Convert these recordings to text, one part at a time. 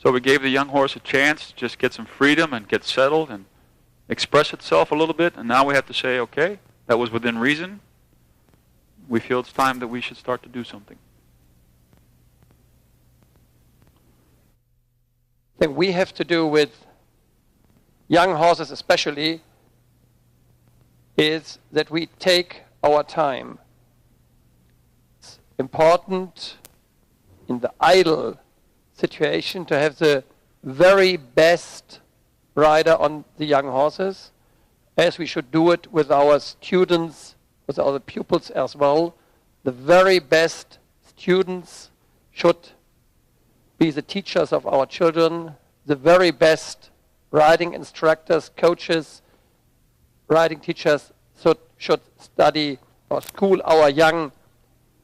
So we gave the young horse a chance to just get some freedom and get settled and express itself a little bit, and now we have to say, okay, that was within reason. We feel it's time that we should start to do something. I think we have to do with young horses especially is that we take our time. It's important in the idle situation to have the very best rider on the young horses, as we should do it with our students, with our pupils as well. The very best students should be the teachers of our children, the very best riding instructors, coaches, riding teachers should study or school our young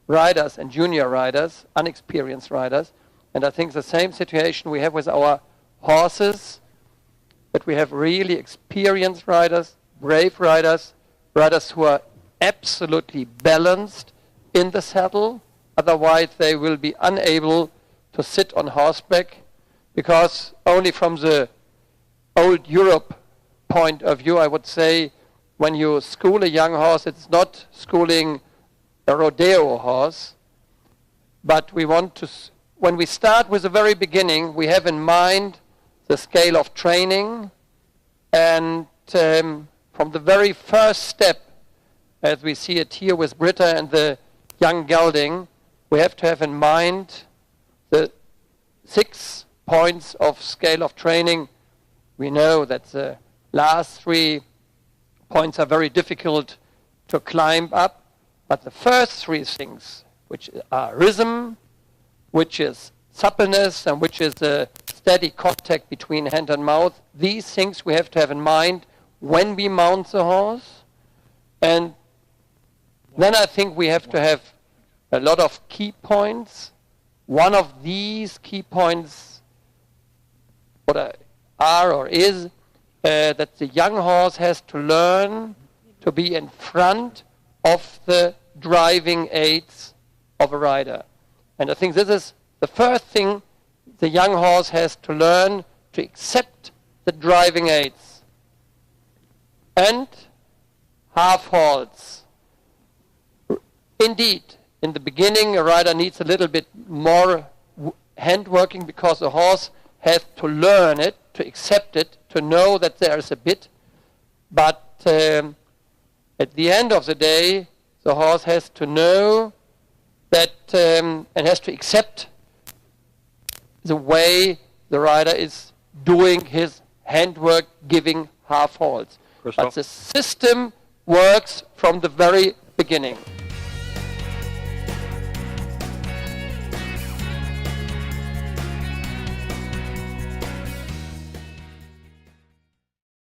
riders and junior riders, unexperienced riders. And I think the same situation we have with our horses, that we have really experienced riders, brave riders, riders who are absolutely balanced in the saddle. Otherwise they will be unable to sit on horseback, because only from the old Europe point of view, I would say, when you school a young horse, it's not schooling a rodeo horse, but we want to, when we start with the very beginning, we have in mind the scale of training, and from the very first step, as we see it here with Britta and the young gelding, we have to have in mind the 6 points of scale of training. We know that the last 3 points are very difficult to climb up, but the first 3 things, which are rhythm, which is suppleness, and which is the steady contact between hand and mouth, these things we have to have in mind when we mount the horse. And then I think we have to have a lot of key points. One of these key points is that the young horse has to learn to be in front of the driving aids of a rider. And I think this is the first thing the young horse has to learn, to accept the driving aids. And half halts. Indeed, in the beginning a rider needs a little bit more hand working, because the horse has to learn it, to accept it, to know that there is a bit. But at the end of the day, the horse has to know that and has to accept the way the rider is doing his handwork, giving half halts. But the system works from the very beginning.